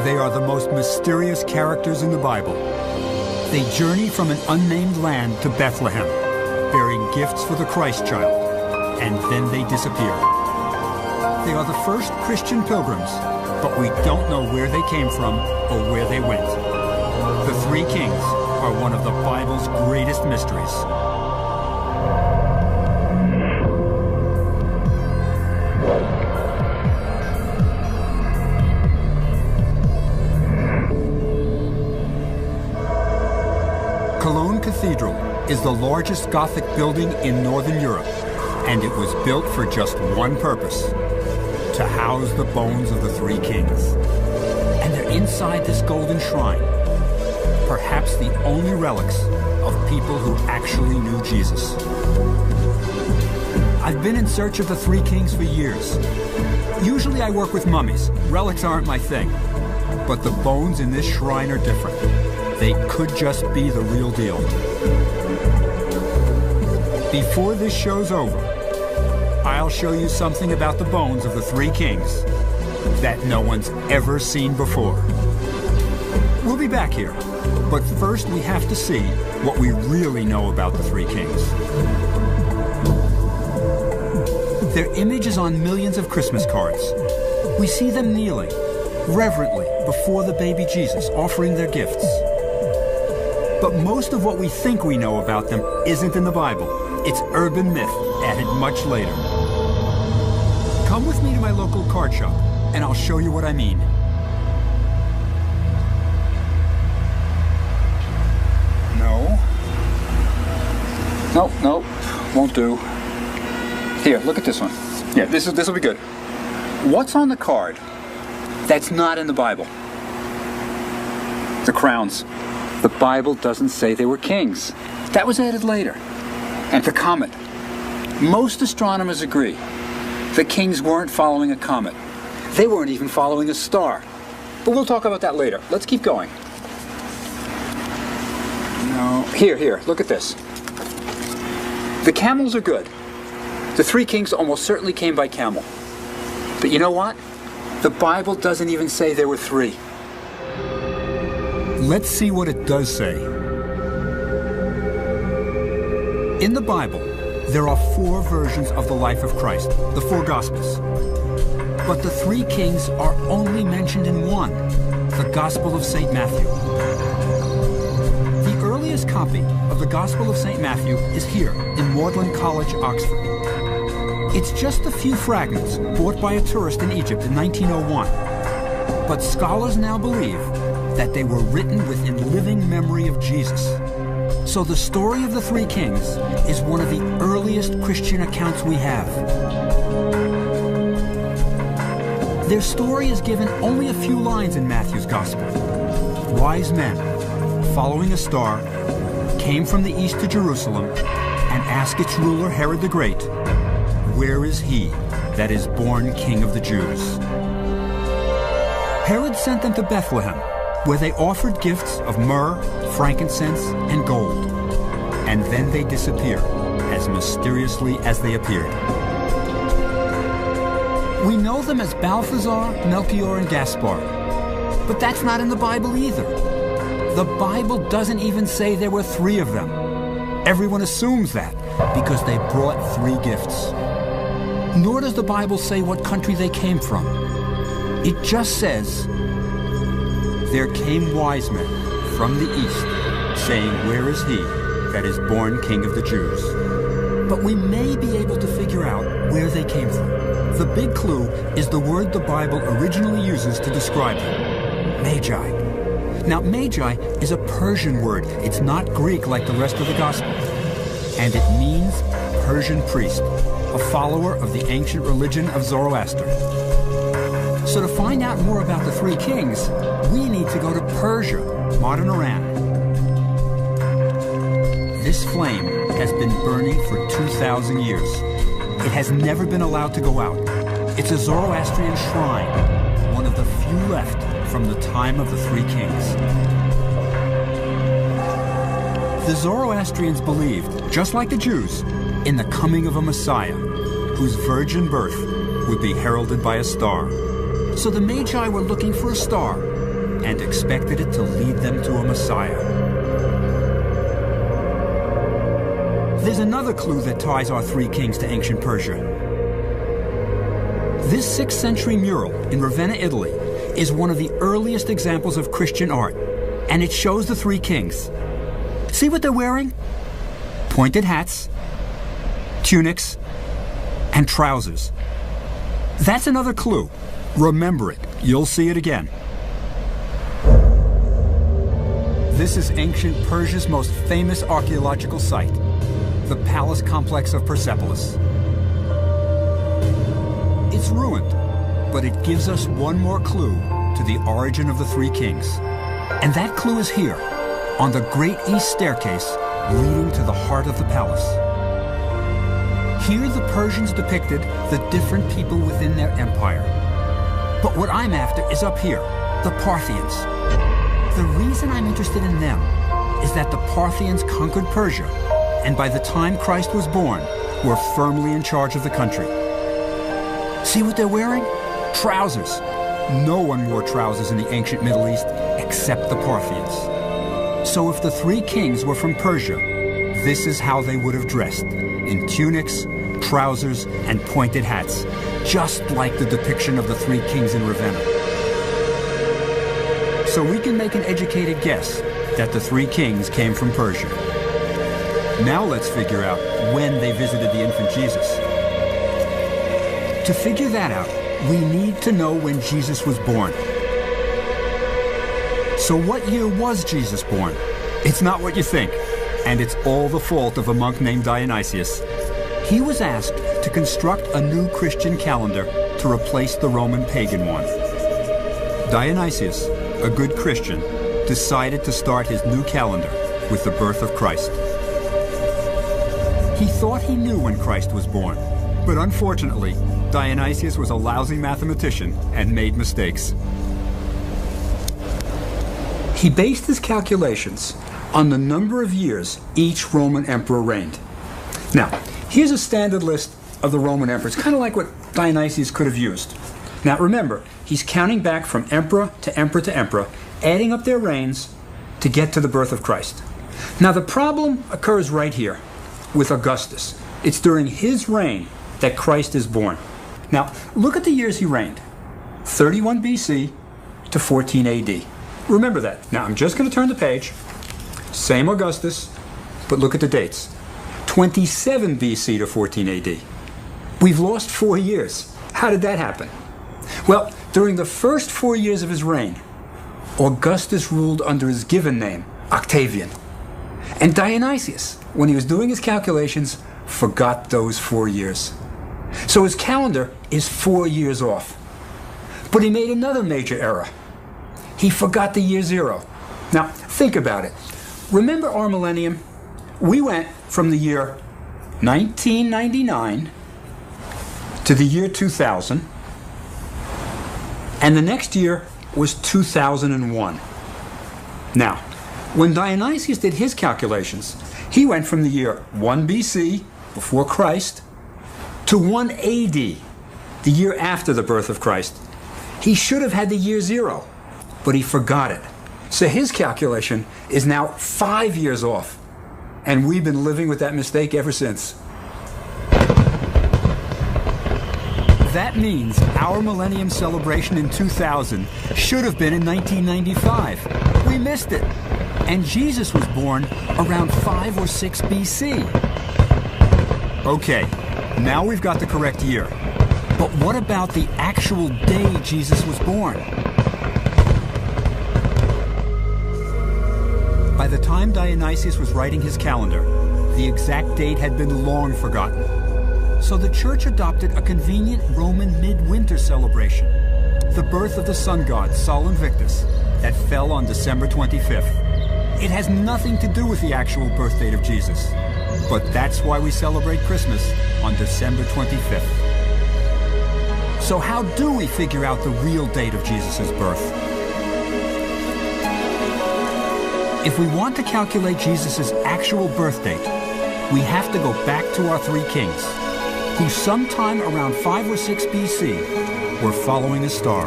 They are the most mysterious characters in the Bible. They journey from an unnamed land to Bethlehem, bearing gifts for the Christ child, and then they disappear. They are the first Christian pilgrims, but we don't know where they came from or where they went. The Three Kings are one of the Bible's greatest mysteries. Cologne Cathedral is the largest Gothic building in Northern Europe, and it was built for just one purpose: to house the bones of the Three Kings. And they're inside this golden shrine, perhaps the only relics of people who actually knew Jesus. I've been in search of the Three Kings for years. Usually I work with mummies. Relics aren't my thing. But the bones in this shrine are different. They could just be the real deal. Before this show's over, I'll show you something about the bones of the Three Kings that no one's ever seen before. We'll be back here, but first we have to see what we really know about the Three Kings. Their image is on millions of Christmas cards. We see them kneeling, reverently, before the baby Jesus, offering their gifts. But most of what we think we know about them isn't in the Bible. It's urban myth, added much later. Come with me to my local card shop, and I'll show you what I mean. No, won't do. Here, look at this one. Yeah, this will be good. What's on the card that's not in the Bible? The crowns. The Bible doesn't say they were kings. That was added later. And the comet. Most astronomers agree the kings weren't following a comet. They weren't even following a star. But we'll talk about that later. Let's keep going. No. Here, look at this. The camels are good. The Three Kings almost certainly came by camel. But you know what? The Bible doesn't even say there were three. Let's see what it does say. In the Bible, there are 4 versions of the life of Christ, the 4 Gospels. But the Three Kings are only mentioned in one, the Gospel of St. Matthew. The earliest copy of the Gospel of St. Matthew is here in Magdalen College, Oxford. It's just a few fragments bought by a tourist in Egypt in 1901. But scholars now believe that they were written within living memory of Jesus. So the story of the Three Kings is one of the earliest Christian accounts we have. Their story is given only a few lines in Matthew's Gospel. Wise men, following a star, came from the east to Jerusalem and asked its ruler Herod the Great, "Where is he that is born King of the Jews?" Herod sent them to Bethlehem, where they offered gifts of myrrh, frankincense, and gold. And then they disappear, as mysteriously as they appeared. We know them as Balthazar, Melchior, and Gaspar. But that's not in the Bible either. The Bible doesn't even say there were 3 of them. Everyone assumes that, because they brought 3 gifts. Nor does the Bible say what country they came from. It just says, "There came wise men from the east, saying, 'Where is he that is born King of the Jews?'" But we may be able to figure out where they came from. The big clue is the word the Bible originally uses to describe them: Magi. Now, Magi is a Persian word. It's not Greek like the rest of the Gospel. And it means Persian priest, a follower of the ancient religion of Zoroaster. So to find out more about the Three Kings, we need to go to Persia, modern Iran. This flame has been burning for 2,000 years. It has never been allowed to go out. It's a Zoroastrian shrine, one of the few left from the time of the Three Kings. The Zoroastrians believed, just like the Jews, in the coming of a Messiah, whose virgin birth would be heralded by a star. So the Magi were looking for a star, and expected it to lead them to a Messiah. There's another clue that ties our three kings to ancient Persia. This 6th century mural in Ravenna, Italy, is one of the earliest examples of Christian art, and it shows the three kings. See what they're wearing? Pointed hats, tunics, and trousers. That's another clue. Remember it. You'll see it again. This is ancient Persia's most famous archaeological site, the palace complex of Persepolis. It's ruined, but it gives us one more clue to the origin of the three kings. And that clue is here, on the great east staircase leading to the heart of the palace. Here the Persians depicted the different people within their empire. But what I'm after is up here, the Parthians. The reason I'm interested in them is that the Parthians conquered Persia, and by the time Christ was born, were firmly in charge of the country. See what they're wearing? Trousers. No one wore trousers in the ancient Middle East except the Parthians. So if the three kings were from Persia, this is how they would have dressed, in tunics, trousers, and pointed hats, just like the depiction of the three kings in Ravenna. So we can make an educated guess that the three kings came from Persia. Now let's figure out when they visited the infant Jesus. To figure that out, we need to know when Jesus was born. So what year was Jesus born? It's not what you think, and it's all the fault of a monk named Dionysius. He was asked to construct a new Christian calendar to replace the Roman pagan one. Dionysius, a good Christian, decided to start his new calendar with the birth of Christ. He thought he knew when Christ was born, but unfortunately, Dionysius was a lousy mathematician and made mistakes. He based his calculations on the number of years each Roman emperor reigned. Now, here's a standard list of the Roman emperors, kind of like what Dionysius could have used. Now remember, he's counting back from emperor to emperor to emperor, adding up their reigns to get to the birth of Christ. Now the problem occurs right here with Augustus. It's during his reign that Christ is born. Now, look at the years he reigned. 31 BC to 14 AD. Remember that. Now, I'm just going to turn the page. Same Augustus, but look at the dates. 27 BC to 14 AD. We've lost 4 years. How did that happen? Well, during the first 4 years of his reign, Augustus ruled under his given name, Octavian. And Dionysius, when he was doing his calculations, forgot those 4 years. So his calendar is 4 years off. But he made another major error. He forgot the year 0. Now, think about it. Remember our millennium? We went from the year 1999 to the year 2000, and the next year was 2001. Now, when Dionysius did his calculations, he went from the year 1 BC, before Christ, to 1 AD, the year after the birth of Christ. He should have had the year 0, but he forgot it. So his calculation is now 5 years off, and we've been living with that mistake ever since. That means our millennium celebration in 2000 should have been in 1995. We missed it. And Jesus was born around 5 or 6 BC. Okay, now we've got the correct year. But what about the actual day Jesus was born? By the time Dionysius was writing his calendar, the exact date had been long forgotten. So the church adopted a convenient Roman midwinter celebration, the birth of the sun god Sol Invictus, that fell on December 25th. It has nothing to do with the actual birth date of Jesus, but that's why we celebrate Christmas on December 25th. So how do we figure out the real date of Jesus' birth? If we want to calculate Jesus' actual birth date, we have to go back to our three kings, who sometime around 5 or 6 BC were following a star.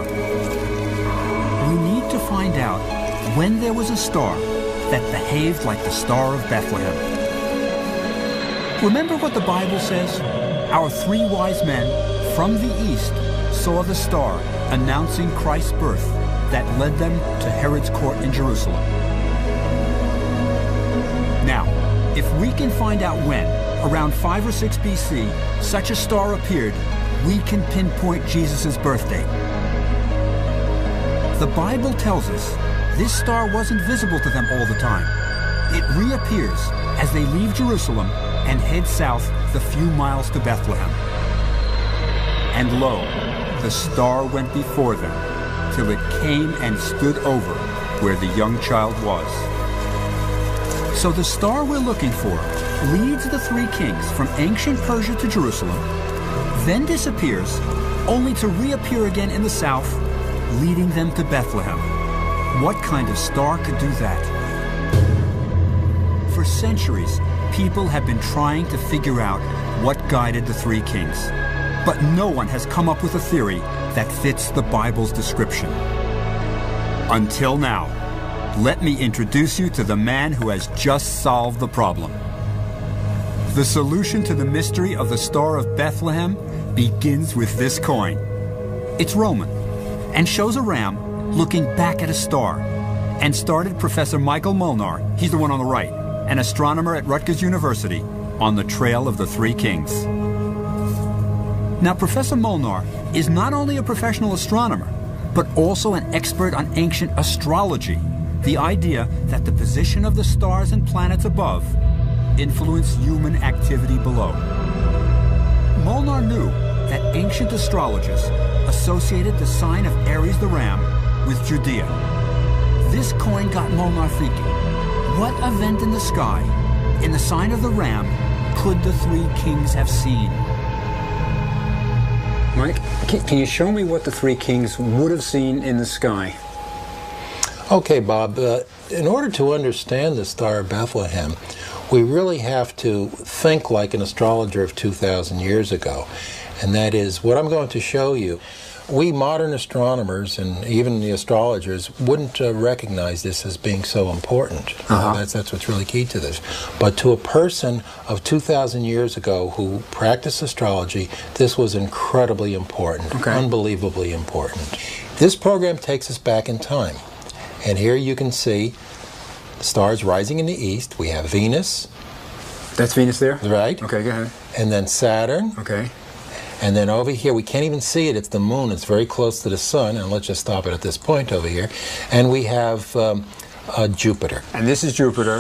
We need to to find out when there was a star that behaved like the Star of Bethlehem. Remember what the Bible says? Our 3 wise men from the east saw the star announcing Christ's birth that led them to Herod's court in Jerusalem. Now, if we can find out when, around 5 or 6 BC, such a star appeared, we can pinpoint Jesus' birthday. The Bible tells us this star wasn't visible to them all the time. It reappears as they leave Jerusalem and head south the few miles to Bethlehem. And lo, the star went before them till it came and stood over where the young child was. So the star we're looking for leads the 3 kings from ancient Persia to Jerusalem, then disappears, only to reappear again in the south, leading them to Bethlehem. What kind of star could do that? For centuries, people have been trying to figure out what guided the 3 kings. But no one has come up with a theory that fits the Bible's description. Until now, let me introduce you to the man who has just solved the problem. The solution to the mystery of the Star of Bethlehem begins with this coin. It's Roman and shows a ram looking back at a star, and started Professor Michael Molnar, he's the one on the right, an astronomer at Rutgers University, on the trail of the 3 kings. Now, Professor Molnar is not only a professional astronomer, but also an expert on ancient astrology, the idea that the position of the stars and planets above influence human activity below. Molnar knew that ancient astrologers associated the sign of Aries the ram with Judea. This coin got Molnar thinking, what event in the sky, in the sign of the ram, could the 3 kings have seen? Mike, can you show me what the 3 kings would have seen in the sky? Okay, Bob. In order to understand the Star of Bethlehem, we really have to think like an astrologer of 2,000 years ago. And that is, what I'm going to show you, we modern astronomers and even the astrologers wouldn't recognize this as being so important. That's what's really key to this. But to a person of 2,000 years ago who practiced astrology, this was incredibly important, unbelievably important. This program takes us back in time. And here you can see the stars rising in the east. We have Venus. That's Venus there? Right. Okay, go ahead. And then Saturn. Okay. And then over here, we can't even see it. It's the moon. It's very close to the sun. And let's just stop it at this point over here. And we have Jupiter. And this is Jupiter.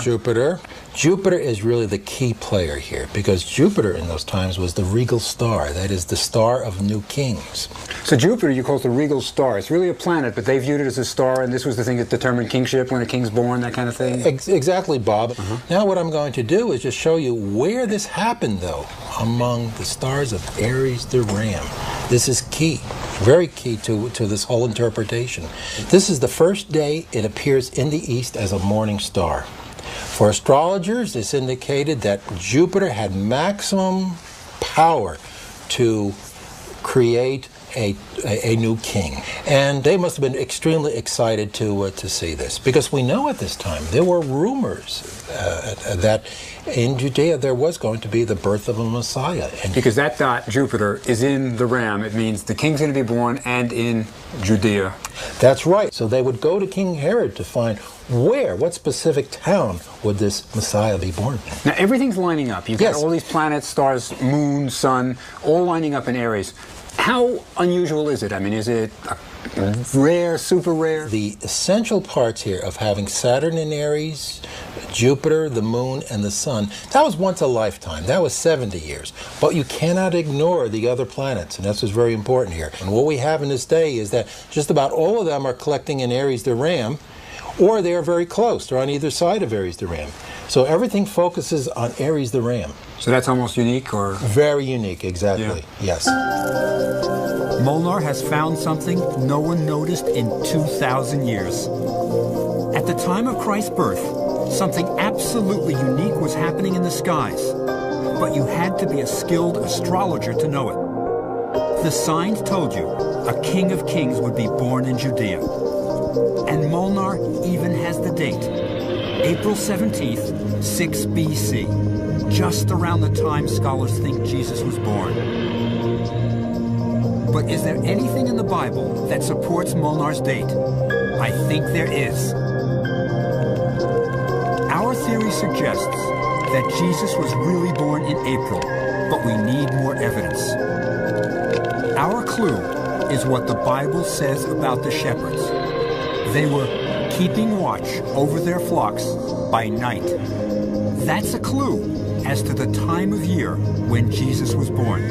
Jupiter is really the key player here, because Jupiter in those times was the regal star. That is the star of new kings. So Jupiter, you call it the regal star. It's really a planet, but they viewed it as a star, and this was the thing that determined kingship, when a king's born, that kind of thing? Exactly, Bob. Now what I'm going to do is just show you where this happened, though, among the stars of Aries the ram. This is key, very key to this whole interpretation. This is the first day it appears in the east as a morning star. For astrologers, this indicated that Jupiter had maximum power to create a new king. And they must have been extremely excited to see this, because we know at this time there were rumors that in Judea there was going to be the birth of a Messiah. And because that dot, Jupiter, is in the ram. It means the king's going to be born and in Judea. That's right. So they would go to King Herod to find what specific town would this Messiah be born in. Now everything's lining up. You've got all these planets, stars, moon, sun, all lining up in Aries. How unusual is it? I mean, is it rare, super rare? The essential parts here of having Saturn in Aries, Jupiter, the moon, and the sun, that was once a lifetime. That was 70 years. But you cannot ignore the other planets, and that's what's very important here. And what we have in this day is that just about all of them are collecting in Aries the ram, or they are very close. They're on either side of Aries the ram. So everything focuses on Aries the ram. So that's almost unique, or? Very unique, exactly, yes. Molnar has found something no one noticed in 2,000 years. At the time of Christ's birth, something absolutely unique was happening in the skies, but you had to be a skilled astrologer to know it. The signs told you a king of kings would be born in Judea. And Molnar even has the date, April 17th, 6 BC, just around the time scholars think Jesus was born. But is there anything in the Bible that supports Molnar's date? I think there is. Our theory suggests that Jesus was really born in April, but we need more evidence. Our clue is what the Bible says about the shepherds. They were keeping watch over their flocks by night. That's a clue as to the time of year when Jesus was born.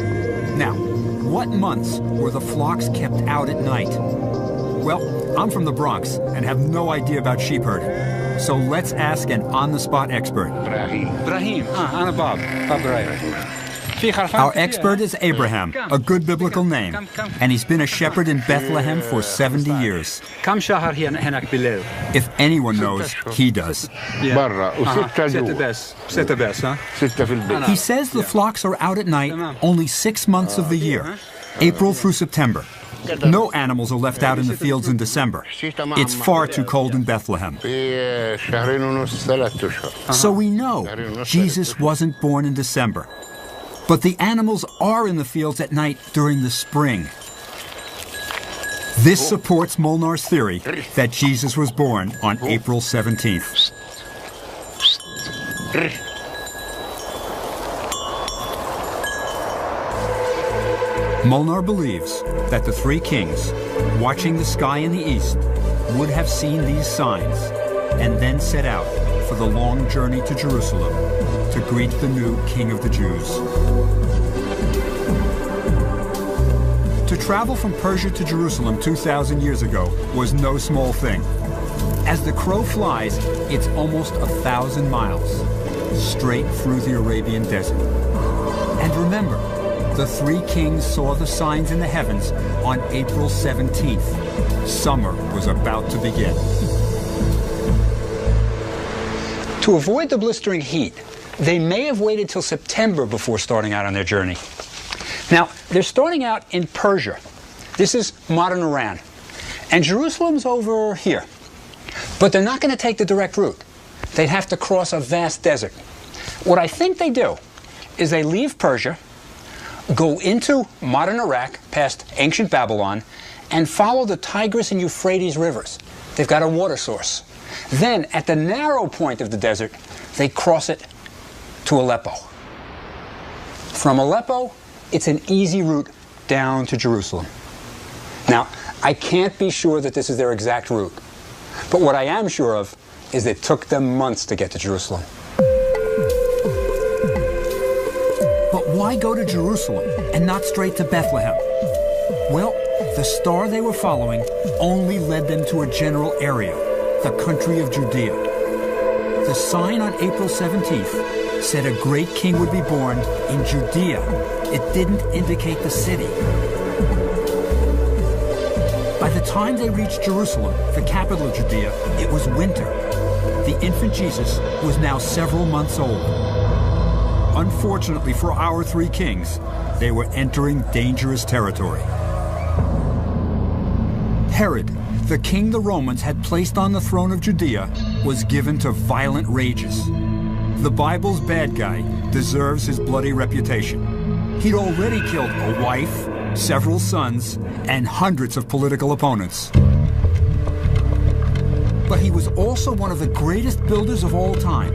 Now, what months were the flocks kept out at night? Well, I'm from the Bronx and have no idea about sheep herding. So let's ask an on-the-spot expert. Brahim. Anna Bob. Our expert is Abraham, a good biblical name, and he's been a shepherd in Bethlehem for 70 years. If anyone knows, he does. He says the flocks are out at night only 6 months of the year, April through September. No animals are left out in the fields in December. It's far too cold in Bethlehem. So we know Jesus wasn't born in December. But the animals are in the fields at night during the spring. This supports Molnar's theory that Jesus was born on April 17th. Molnar believes that the three kings, watching the sky in the east, would have seen these signs and then set out for the long journey to Jerusalem to greet the new King of the Jews. To travel from Persia to Jerusalem 2,000 years ago was no small thing. As the crow flies, it's almost 1,000 miles, straight through the Arabian desert. And remember, the three kings saw the signs in the heavens on April 17th. Summer was about to begin. To avoid the blistering heat, they may have waited till September before starting out on their journey. Now, they're starting out in Persia. This is modern Iran. And Jerusalem's over here. But they're not going to take the direct route. They'd have to cross a vast desert. What I think they do is they leave Persia, go into modern Iraq, past ancient Babylon, and follow the Tigris and Euphrates rivers. They've got a water source. Then, at the narrow point of the desert, they cross it to Aleppo. From Aleppo, it's an easy route down to Jerusalem. Now, I can't be sure that this is their exact route, but what I am sure of is it took them months to get to Jerusalem. But why go to Jerusalem and not straight to Bethlehem? Well, the star they were following only led them to a general area, the country of Judea. The sign on April 17th said a great king would be born in Judea. It didn't indicate the city. By the time they reached Jerusalem, the capital of Judea, it was winter. The infant Jesus was now several months old. Unfortunately for our three kings, they were entering dangerous territory. Herod, the king the Romans had placed on the throne of Judea, was given to violent rages. The Bible's bad guy deserves his bloody reputation. He'd already killed a wife, several sons, and hundreds of political opponents. But he was also one of the greatest builders of all time.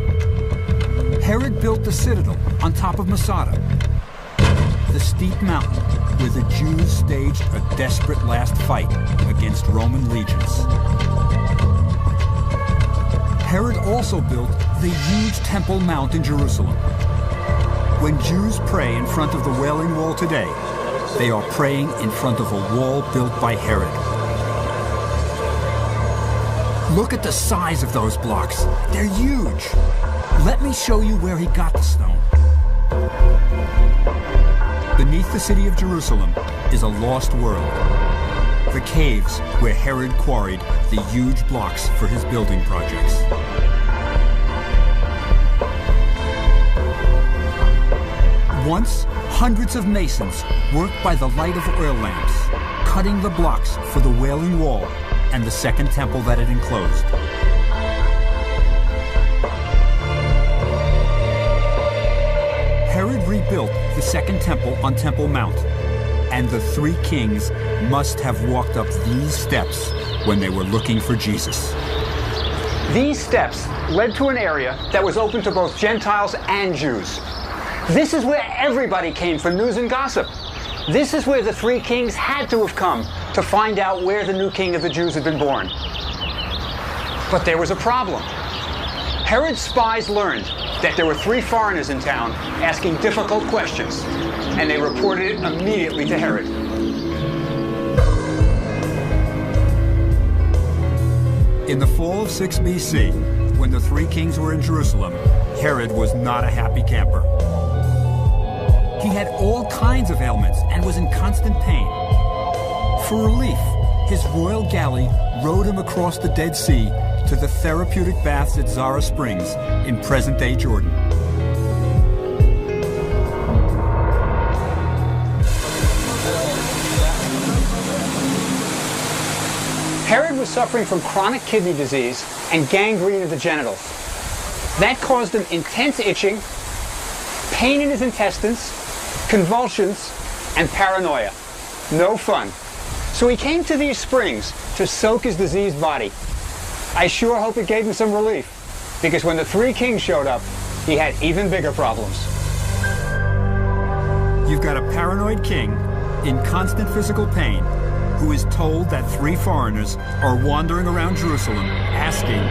Herod built the citadel on top of Masada, the steep mountain where the Jews staged a desperate last fight against Roman legions. Herod also built the huge Temple Mount in Jerusalem. When Jews pray in front of the Wailing Wall today, they are praying in front of a wall built by Herod. Look at the size of those blocks. They're huge. Let me show you where he got the stone. Beneath the city of Jerusalem is a lost world. The caves where Herod quarried the huge blocks for his building projects. Once, hundreds of masons worked by the light of oil lamps, cutting the blocks for the Wailing Wall and the second temple that it enclosed. Herod rebuilt the second temple on Temple Mount, and the three kings must have walked up these steps when they were looking for Jesus. These steps led to an area that was open to both Gentiles and Jews. This is where everybody came for news and gossip. This is where the three kings had to have come to find out where the new king of the Jews had been born. But there was a problem. Herod's spies learned that there were three foreigners in town asking difficult questions, and they reported it immediately to Herod. In the fall of 6 BC, when the three kings were in Jerusalem, Herod was not a happy camper. He had all kinds of ailments and was in constant pain. For relief, his royal galley rowed him across the Dead Sea to the therapeutic baths at Zara Springs in present-day Jordan. Herod was suffering from chronic kidney disease and gangrene of the genitals. That caused him intense itching, pain in his intestines, convulsions, and paranoia. No fun. So he came to these springs to soak his diseased body. I sure hope it gave him some relief, because when the three kings showed up, he had even bigger problems. You've got a paranoid king in constant physical pain who is told that three foreigners are wandering around Jerusalem asking,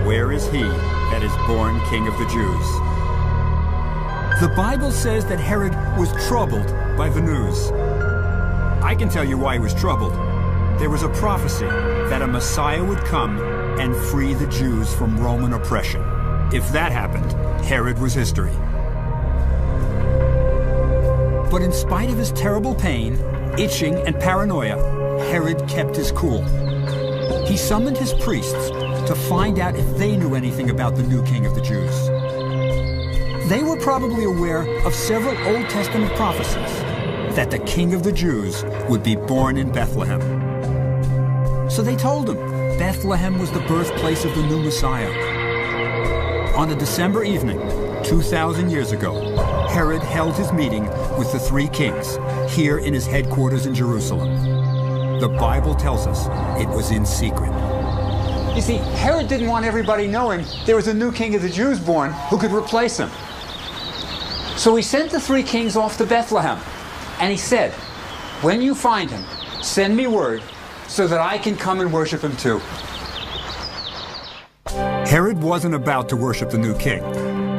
"Where is he that is born King of the Jews?" The Bible says that Herod was troubled by the news. I can tell you why he was troubled. There was a prophecy that a Messiah would come and free the Jews from Roman oppression. If that happened, Herod was history. But in spite of his terrible pain, itching, and paranoia, Herod kept his cool. He summoned his priests to find out if they knew anything about the new king of the Jews. They were probably aware of several Old Testament prophecies that the king of the Jews would be born in Bethlehem. So they told him Bethlehem was the birthplace of the new Messiah. On a December evening, 2,000 years ago, Herod held his meeting with the three kings here in his headquarters in Jerusalem. The Bible tells us it was in secret. You see, Herod didn't want everybody knowing there was a new king of the Jews born who could replace him. So he sent the three kings off to Bethlehem, and he said, "When you find him, send me word so that I can come and worship him too." Herod wasn't about to worship the new king,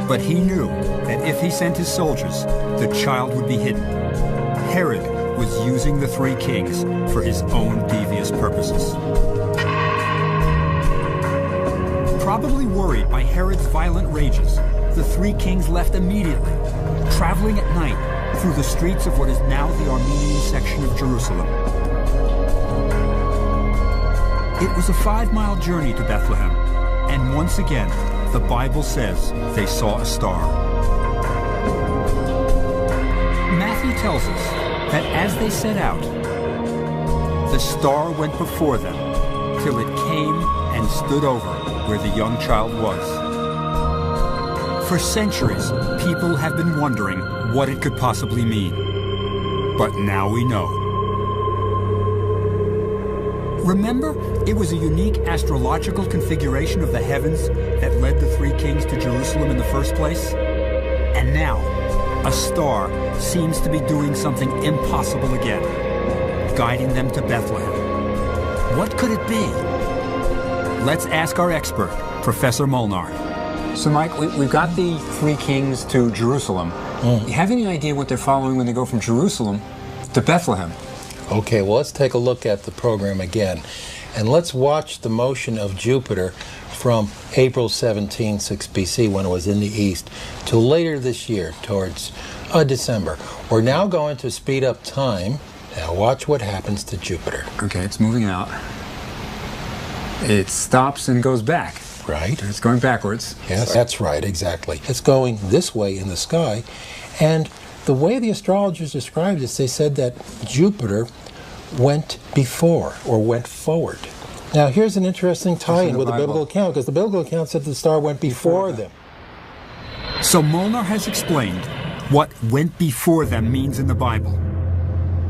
but he knew that if he sent his soldiers, the child would be hidden. Herod was using the three kings for his own devious purposes. Probably worried by Herod's violent rages, the three kings left immediately, traveling at night through the streets of what is now the Armenian section of Jerusalem. It was a 5-mile journey to Bethlehem, and once again, the Bible says they saw a star. Matthew tells us that as they set out, the star went before them till it came and stood over where the young child was. For centuries, people have been wondering what it could possibly mean. But now we know. Remember, it was a unique astrological configuration of the heavens that led the three kings to Jerusalem in the first place? And now, a star seems to be doing something impossible again, guiding them to Bethlehem. What could it be? Let's ask our expert, Professor Molnar. So, Mike, we've got the three kings to Jerusalem. You have any idea what they're following when they go from Jerusalem to Bethlehem? Okay, well, let's take a look at the program again. And let's watch the motion of Jupiter from April 17, 6 BC, when it was in the east, to later this year, towards December. We're now going to speed up time. Now watch what happens to Jupiter. Okay, it's moving out. It stops and goes back. Right. It's going backwards. Yes, that's right, exactly. It's going this way in the sky, and the way the astrologers described this, they said that Jupiter went before, or went forward. Now, here's an interesting tie-in the with the Bible. biblical account, because the biblical account said the star went before them. So Molnar has explained what went before them means in the Bible.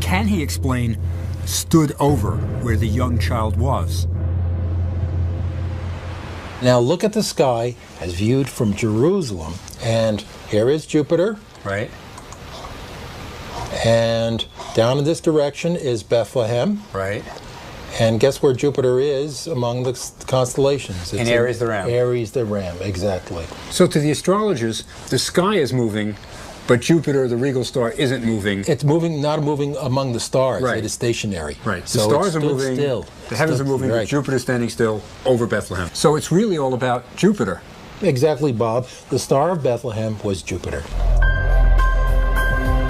Can he explain stood over where the young child was? Now, look at the sky as viewed from Jerusalem, and here is Jupiter, Right. and down in this direction is Bethlehem. Right. And guess where Jupiter is among the constellations? It's In Aries the Ram. Aries the Ram, exactly. So to the astrologers, the sky is moving, but Jupiter, the regal star, isn't moving. It's moving, not moving among the stars. Right. It is stationary. Right. So the stars it are stood moving. still. The heavens are moving. Right. Jupiter's standing still over Bethlehem. So it's really all about Jupiter. Exactly, Bob. The Star of Bethlehem was Jupiter.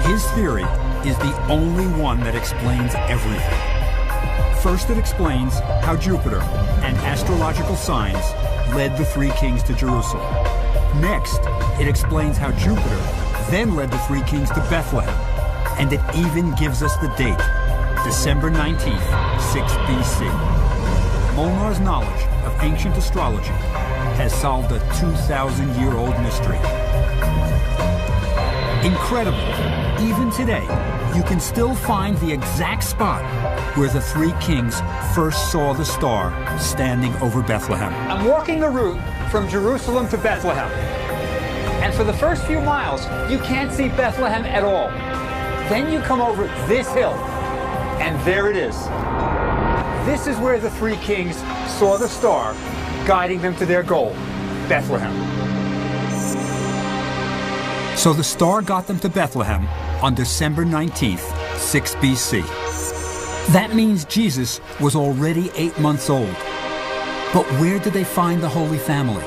His theory is the only one that explains everything. First, it explains how Jupiter and astrological signs led the three kings to Jerusalem. Next, it explains how Jupiter then led the three kings to Bethlehem. And it even gives us the date, December 19th, 6 BC. Molnar's knowledge of ancient astrology has solved a 2,000-year-old mystery. Incredible, even today, you can still find the exact spot where the three kings first saw the star standing over Bethlehem. I'm walking the route from Jerusalem to Bethlehem. And for the first few miles, you can't see Bethlehem at all. Then you come over this hill, and there it is. This is where the three kings saw the star guiding them to their goal, Bethlehem. So the star got them to Bethlehem on December 19th, 6 BC. That means Jesus was already 8 months old. But where did they find the Holy Family?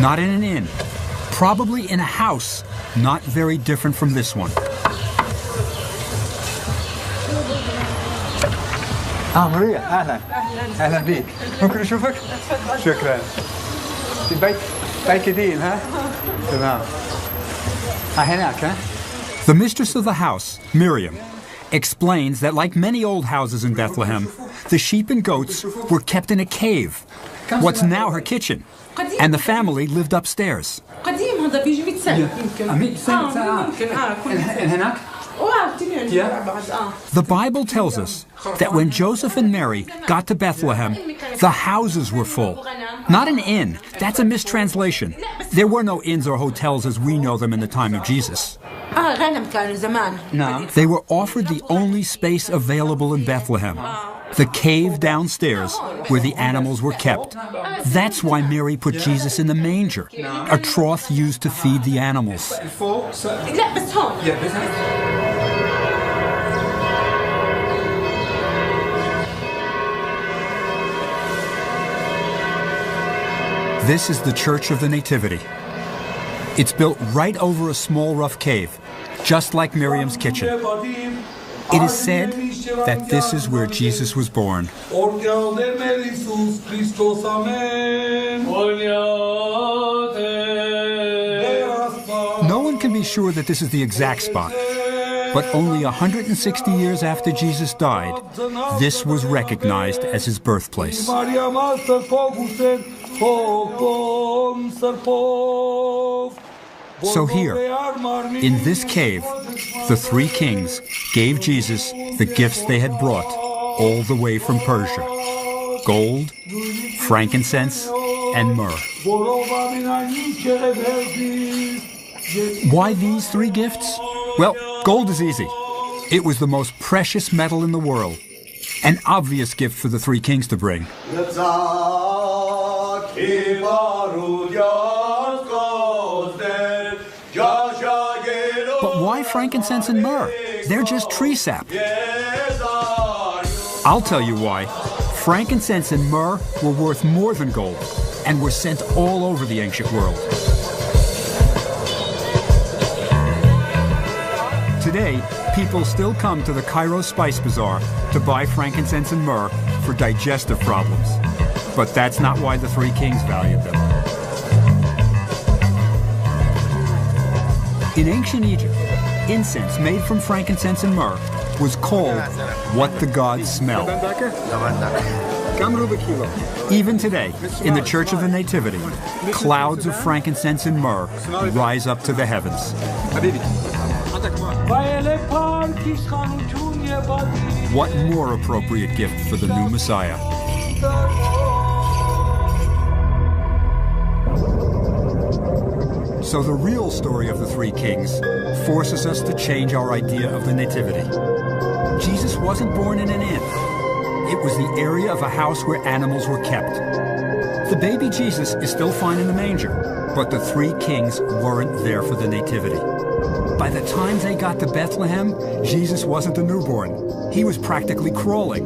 Not in an inn, probably in a house not very different from this one. ماريا اهلا اهلا بيك ممكن اشوفك؟ شكرا بيت جديد ها؟ تمام هناك ها؟ The mistress of the house, Miriam, explains that like many old houses in Bethlehem, the sheep and goats were kept in a cave, what's now her kitchen, and the family lived upstairs. قديم هذا بيجي 100 سنة يمكن. هناك؟ The Bible tells us that when Joseph and Mary got to Bethlehem, the houses were full. Not an inn. That's a mistranslation. There were no inns or hotels as we know them in the time of Jesus. غنم كانوا زمان. They were offered the only space available in Bethlehem, the cave downstairs where the animals were kept. That's why Mary put Jesus in the manger, a trough used to feed the animals. لا بس هون. This is the Church of the Nativity. It's built right over a small rough cave, just like Miriam's kitchen. It is said that this is where Jesus was born. No one can be sure that this is the exact spot, but only 160 years after Jesus died, this was recognized as his birthplace. So here, in this cave, the three kings gave Jesus the gifts they had brought all the way from Persia: gold, frankincense, and myrrh. Why these three gifts? Well, gold is easy. It was the most precious metal in the world, an obvious gift for the three kings to bring. But why frankincense and myrrh? They're just tree sap. I'll tell you why. Frankincense and myrrh were worth more than gold and were sent all over the ancient world. Today, people still come to the Cairo Spice Bazaar to buy frankincense and myrrh for digestive problems. But that's not why the three kings valued them. In ancient Egypt, incense made from frankincense and myrrh was called what the gods smell. Even today, in the Church of the Nativity, clouds of frankincense and myrrh rise up to the heavens. What more appropriate gift for the new Messiah? So the real story of the three kings forces us to change our idea of the Nativity. Jesus wasn't born in an inn. It was the area of a house where animals were kept. The baby Jesus is still fine in the manger, but the three kings weren't there for the Nativity. By the time they got to Bethlehem, Jesus wasn't a newborn. He was practically crawling.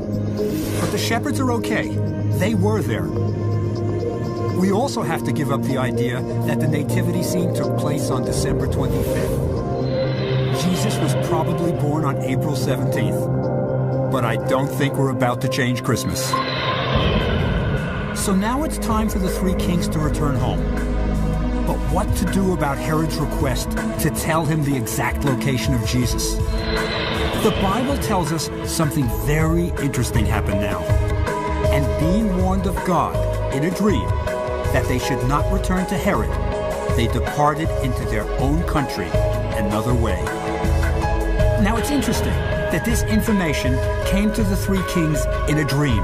But the shepherds are okay. They were there. We also have to give up the idea that the nativity scene took place on December 25th. Jesus was probably born on April 17th. But I don't think we're about to change Christmas. So now it's time for the three kings to return home. But what to do about Herod's request to tell him the exact location of Jesus? The Bible tells us something very interesting happened now. And being warned of God in a dream that they should not return to Herod, they departed into their own country another way. Now it's interesting that this information came to the three kings in a dream,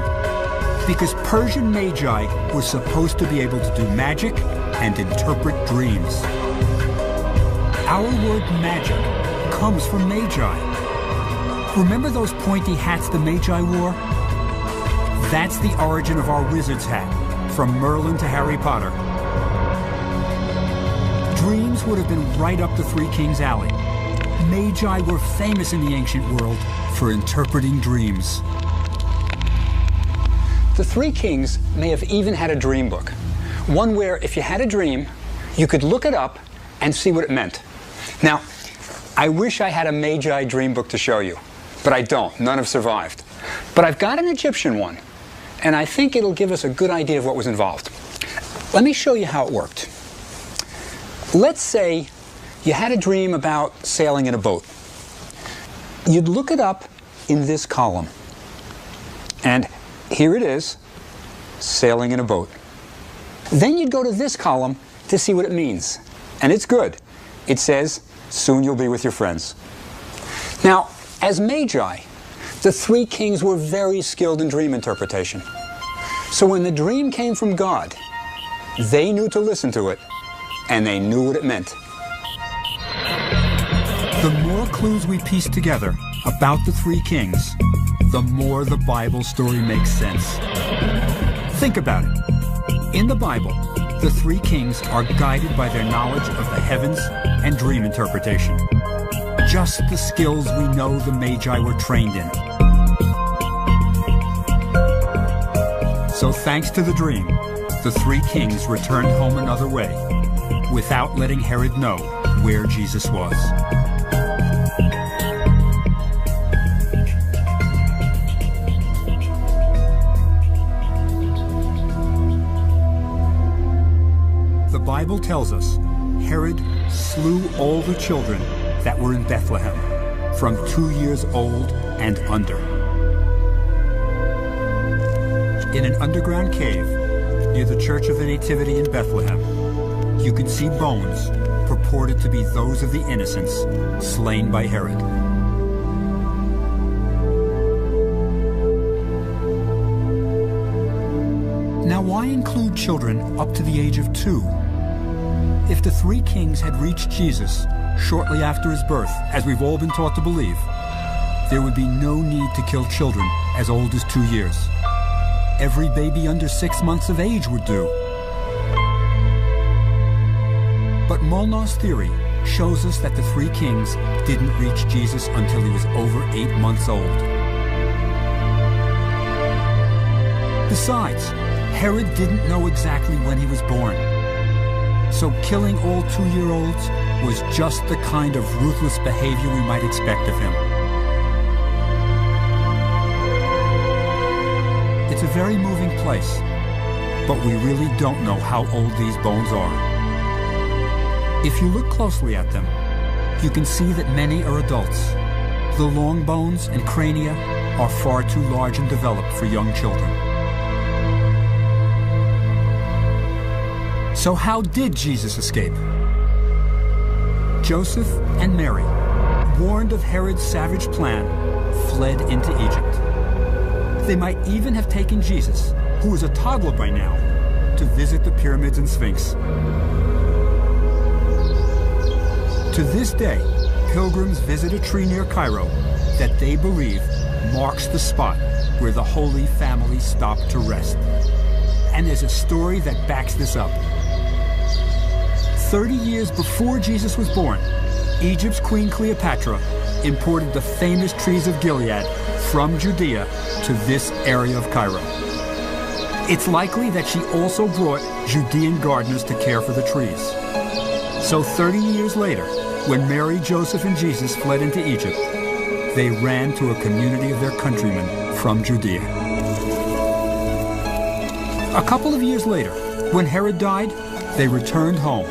because Persian magi were supposed to be able to do magic and interpret dreams. Our word magic comes from magi. Remember those pointy hats the magi wore? That's the origin of our wizard's hat, from Merlin to Harry Potter. Dreams would have been right up the three kings' alley. Magi were famous in the ancient world for interpreting dreams. The three kings may have even had a dream book. One where if you had a dream, you could look it up and see what it meant. Now, I wish I had a Magi dream book to show you, but I don't. None have survived. But I've got an Egyptian one, and I think it'll give us a good idea of what was involved. Let me show you how it worked. Let's say you had a dream about sailing in a boat. You'd look it up in this column. And here it is, sailing in a boat. Then you'd go to this column to see what it means. And it's good. It says, soon you'll be with your friends. Now, as Magi, the three kings were very skilled in dream interpretation. So when the dream came from God, they knew to listen to it, and they knew what it meant. The more clues we piece together about the three kings, the more the Bible story makes sense. Think about it. In the Bible, the three kings are guided by their knowledge of the heavens and dream interpretation. Just the skills we know the Magi were trained in. So thanks to the dream, the three kings returned home another way, without letting Herod know where Jesus was. The Bible tells us Herod slew all the children that were in Bethlehem, from 2 years old and under. In an underground cave near the Church of the Nativity in Bethlehem, you can see bones purported to be those of the innocents slain by Herod. Now, why include children up to the age of 2? If the three kings had reached Jesus shortly after his birth, as we've all been taught to believe, there would be no need to kill children as old as 2 years. Every baby under 6 months of age would do. But Molnar's theory shows us that the three kings didn't reach Jesus until he was over 8 months old. Besides, Herod didn't know exactly when he was born. So killing all 2-year-olds was just the kind of ruthless behavior we might expect of him. It's a very moving place, but we really don't know how old these bones are. If you look closely at them, you can see that many are adults. The long bones and crania are far too large and developed for young children. So how did Jesus escape? Joseph and Mary, warned of Herod's savage plan, fled into Egypt. They might even have taken Jesus, who was a toddler by now, to visit the pyramids and Sphinx. To this day, pilgrims visit a tree near Cairo that they believe marks the spot where the Holy Family stopped to rest. And there's a story that backs this up. 30 years before Jesus was born, Egypt's Queen Cleopatra imported the famous trees of Gilead from Judea to this area of Cairo. It's likely that she also brought Judean gardeners to care for the trees. So 30 years later, when Mary, Joseph, and Jesus fled into Egypt, they ran to a community of their countrymen from Judea. A couple of years later, when Herod died, they returned home.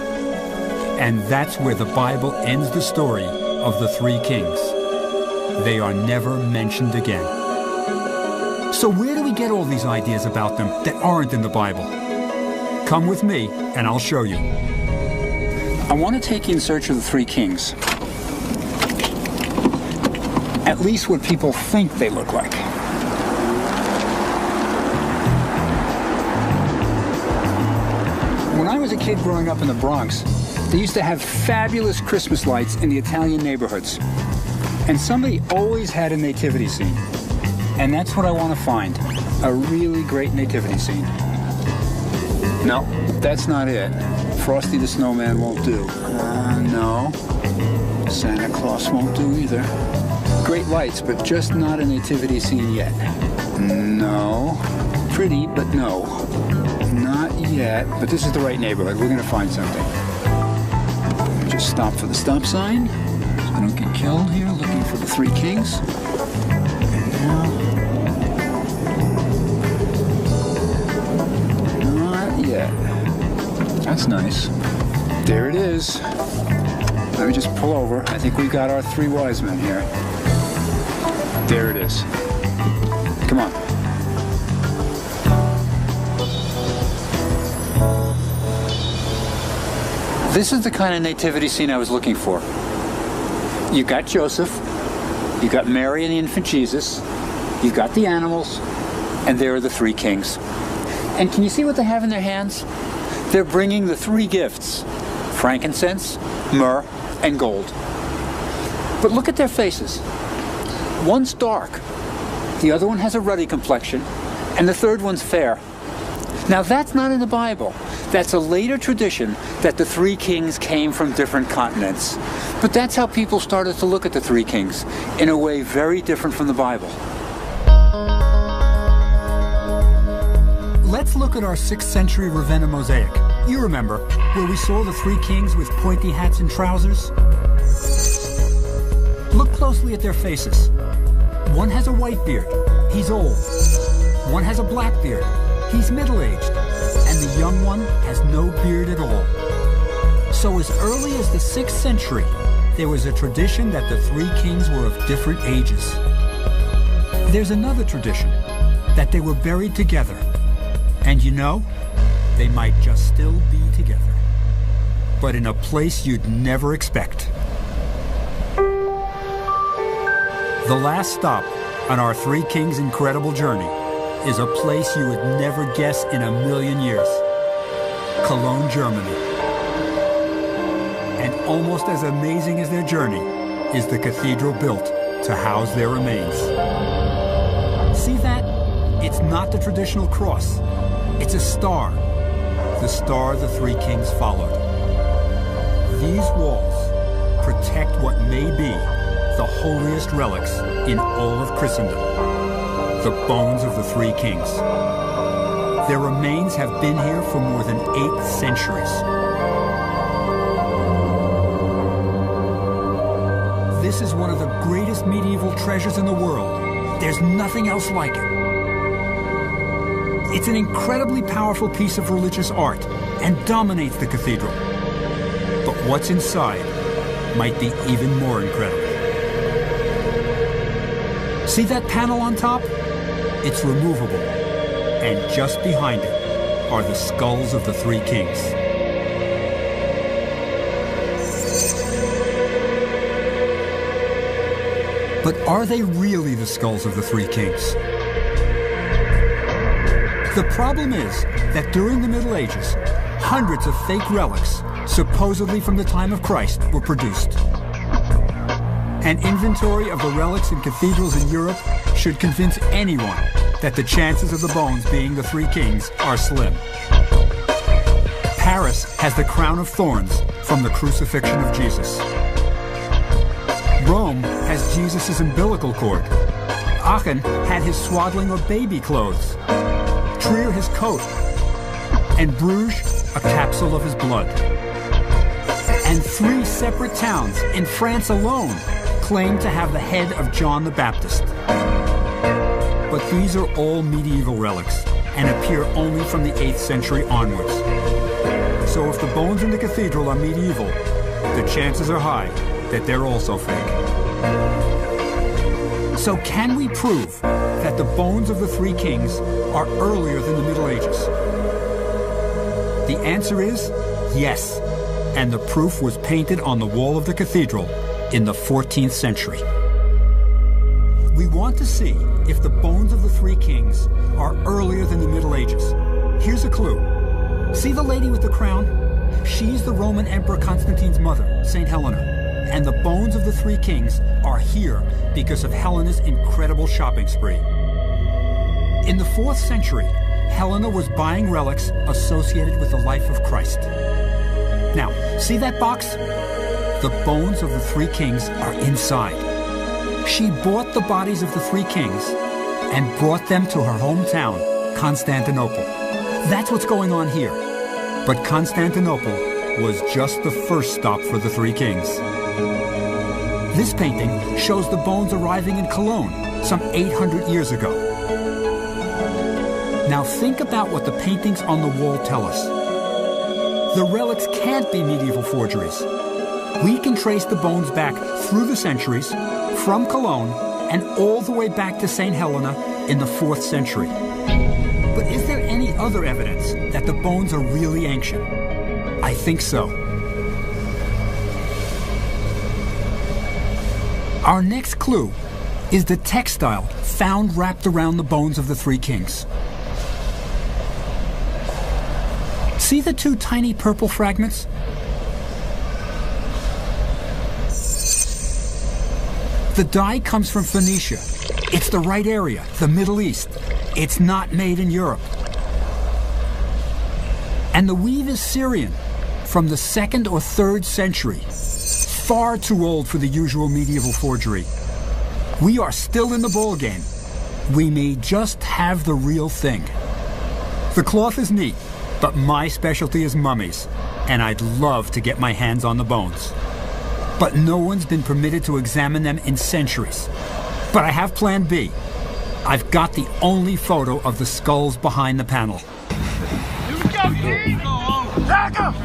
And that's where the Bible ends the story of the three kings. They are never mentioned again. So where do we get all these ideas about them that aren't in the Bible? Come with me and I'll show you. I want to take you in search of the three kings. At least what people think they look like. When I was a kid growing up in the Bronx, they used to have fabulous Christmas lights in the Italian neighborhoods. And somebody always had a nativity scene. And that's what I want to find, a really great nativity scene. No, that's not it. Frosty the Snowman won't do. No. Santa Claus won't do either. Great lights, but just not a nativity scene yet. No. Pretty, but no. Not yet, but this is the right neighborhood. We're going to find something. Just stop for the stop sign, so I don't get killed here looking for the three kings. Not yet. That's nice. There it is. Let me just pull over. I think we've got our three wise men here. There it is. Come on. This is the kind of nativity scene I was looking for. You got Joseph, you got Mary and the infant Jesus, you got the animals, and there are the three kings. And can you see what they have in their hands? They're bringing the three gifts: frankincense, myrrh, and gold. But look at their faces. One's dark, the other one has a ruddy complexion, and the third one's fair. Now that's not in the Bible. That's a later tradition that the three kings came from different continents. But that's how people started to look at the three kings, in a way very different from the Bible. Let's look at our 6th century Ravenna mosaic. You remember, where we saw the three kings with pointy hats and trousers? Look closely at their faces. One has a white beard. He's old. One has a black beard. He's middle-aged. And the young one has no beard at all. So as early as the 6th century, there was a tradition that the three kings were of different ages. There's another tradition, that they were buried together. And you know, they might just still be together, but in a place you'd never expect. The last stop on our three kings' incredible journey is a place you would never guess in a million years. Cologne, Germany. And almost as amazing as their journey is the cathedral built to house their remains. See that? It's not the traditional cross. It's a star. The star the three kings followed. These walls protect what may be the holiest relics in all of Christendom. The bones of the three kings. Their remains have been here for more than 8 centuries. This is one of the greatest medieval treasures in the world. There's nothing else like it. It's an incredibly powerful piece of religious art and dominates the cathedral. But what's inside might be even more incredible. See that panel on top? It's removable. And just behind it are the skulls of the three kings. But are they really the skulls of the three kings? The problem is that during the Middle Ages, hundreds of fake relics, supposedly from the time of Christ, were produced. An inventory of the relics in cathedrals in Europe should convince anyone that the chances of the bones being the three kings are slim. Paris has the crown of thorns from the crucifixion of Jesus. Rome has Jesus' umbilical cord. Aachen had his swaddling or baby clothes. Trier his coat. And Bruges, a capsule of his blood. And 3 separate towns in France alone claim to have the head of John the Baptist. But these are all medieval relics and appear only from the 8th century onwards. So if the bones in the cathedral are medieval, the chances are high that they're also fake. So can we prove that the bones of the three kings are earlier than the Middle Ages? The answer is yes, and the proof was painted on the wall of the cathedral in the 14th century. We want to see if the bones of the three kings are earlier than the Middle Ages. Here's a clue. See the lady with the crown? She's the Roman Emperor Constantine's mother, St. Helena. And the bones of the three kings are here because of Helena's incredible shopping spree. In the 4th century, Helena was buying relics associated with the life of Christ. Now, see that box? The bones of the three kings are inside. She bought the bodies of the three kings and brought them to her hometown, Constantinople. That's what's going on here. But Constantinople was just the first stop for the three kings. This painting shows the bones arriving in Cologne some 800 years ago. Now think about what the paintings on the wall tell us. The relics can't be medieval forgeries. We can trace the bones back through the centuries, from Cologne, and all the way back to St. Helena in the 4th century. But is there any other evidence that the bones are really ancient? I think so. Our next clue is the textile found wrapped around the bones of the three kings. See the 2 tiny purple fragments? The dye comes from Phoenicia. It's the right area, the Middle East. It's not made in Europe. And the weave is Syrian, from the 2nd or 3rd century. Far too old for the usual medieval forgery. We are still in the ballgame. We may just have the real thing. The cloth is neat, but my specialty is mummies, and I'd love to get my hands on the bones. But no one's been permitted to examine them in centuries. But I have plan B. I've got the only photo of the skulls behind the panel. Here we go, kid! Back up!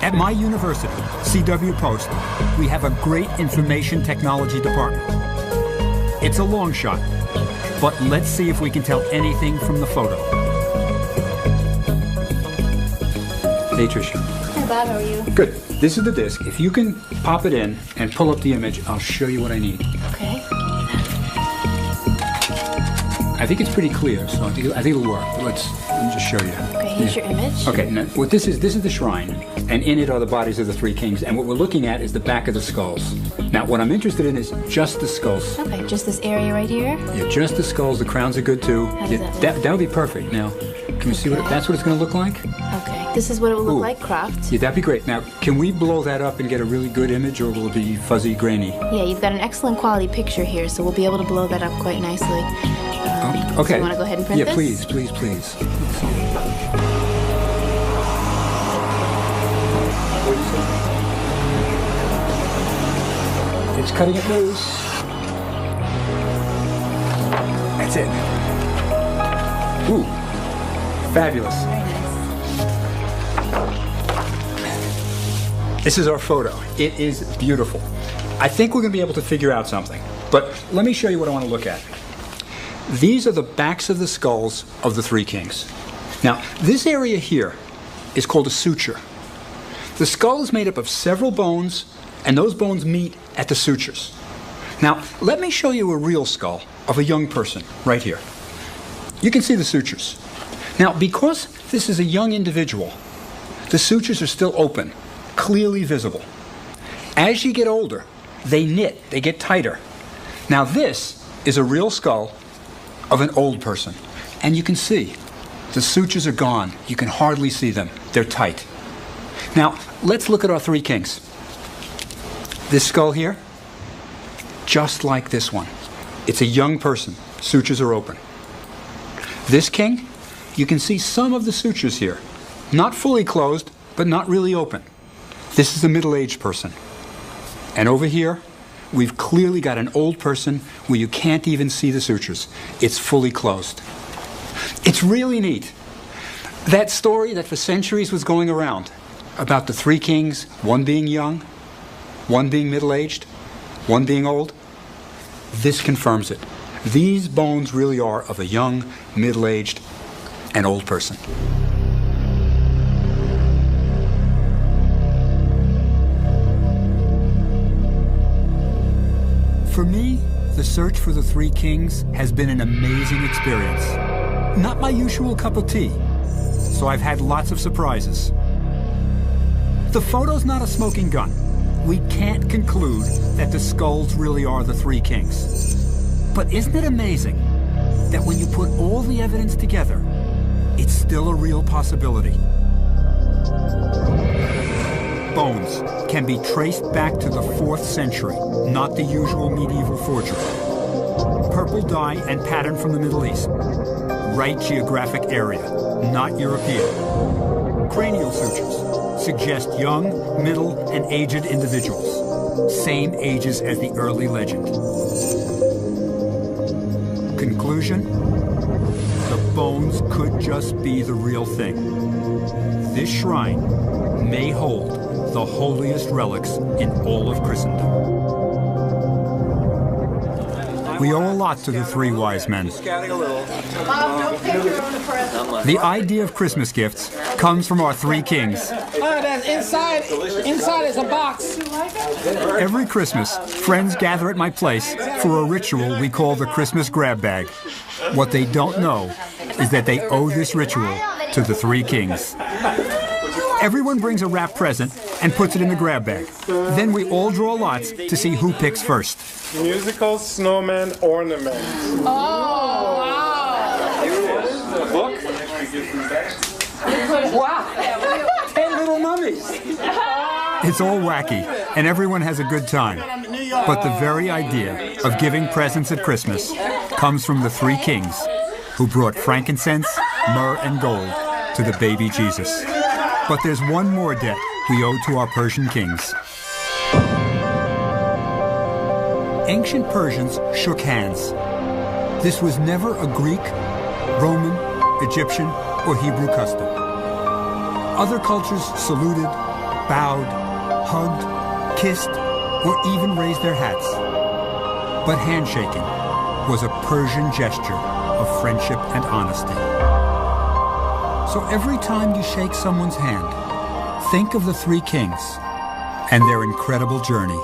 At my university, CW Post, we have a great information technology department. It's a long shot, but let's see if we can tell anything from the photo. Hey, Tricia. Hi, Bob. How are you? Good. This is the disc. If you can pop it in and pull up the image, I'll show you what I need. Okay. I think it's pretty clear, so I think it'll work. Let me just show you. Okay, here's your image. Okay, now what this is the shrine, and in it are the bodies of the three kings, and what we're looking at is the back of the skulls. Now, what I'm interested in is just the skulls. Okay, just this area right here? Yeah, just the skulls. The crowns are good too. How does that would be perfect. Now, can we see what that's what it's going to look like? Okay, this is what it will look like cropped. Yeah, that'd be great. Now, can we blow that up and get a really good image, or will it be fuzzy, grainy? Yeah, you've got an excellent quality picture here, so we'll be able to blow that up quite nicely. Okay. So you want to go ahead and print this? Yeah, please, please, please. It's cutting it loose. That's it. Ooh, fabulous. Very This is our photo. It is beautiful. I think we're going to be able to figure out something. But let me show you what I want to look at. These are the backs of the skulls of the three kings. Now, this area here is called a suture. The skull is made up of several bones, and those bones meet at the sutures. Now, let me show you a real skull of a young person right here. You can see the sutures. Now, because this is a young individual, the sutures are still open, clearly visible. As you get older, they knit, they get tighter. Now, this is a real skull of an old person, and you can see the sutures are gone. You can hardly see them. They're tight. Now, let's look at our three kings. This skull here, just like this one. It's a young person. Sutures are open. This king, you can see some of the sutures here. Not fully closed, but not really open. This is a middle-aged person. And over here, we've clearly got an old person where you can't even see the sutures. It's fully closed. It's really neat. That story that for centuries was going around about the three kings, one being young, one being middle-aged, one being old, this confirms it. These bones really are of a young, middle-aged, and old person. For me, the search for the three kings has been an amazing experience. Not my usual cup of tea, so I've had lots of surprises. The photo's not a smoking gun. We can't conclude that the skulls really are the three kings. But isn't it amazing that when you put all the evidence together, it's still a real possibility? Bones can be traced back to the 4th century, not the usual medieval forgery. Purple dye and pattern from the Middle East. Right geographic area, not European. Cranial sutures suggest young, middle, and aged individuals. Same ages as the early legend. Conclusion? The bones could just be the real thing. This shrine may hold the holiest relics in all of Christendom. We owe a lot to the three wise men. The idea of Christmas gifts comes from our three kings. That's inside is a box. Every Christmas, friends gather at my place for a ritual we call the Christmas grab bag. What they don't know is that they owe this ritual to the three kings. Everyone brings a wrapped present and puts it in the grab bag. Then we all draw lots to see who picks first. Musical snowman ornament. Oh, wow. Book? Wow. 10 little mummies. It's all wacky, and everyone has a good time. But the very idea of giving presents at Christmas comes from the three kings who brought frankincense, myrrh, and gold to the baby Jesus. But there's one more debt we owe to our Persian kings. Ancient Persians shook hands. This was never a Greek, Roman, Egyptian, or Hebrew custom. Other cultures saluted, bowed, hugged, kissed, or even raised their hats. But handshaking was a Persian gesture of friendship and honesty. So every time you shake someone's hand, think of the three kings and their incredible journey.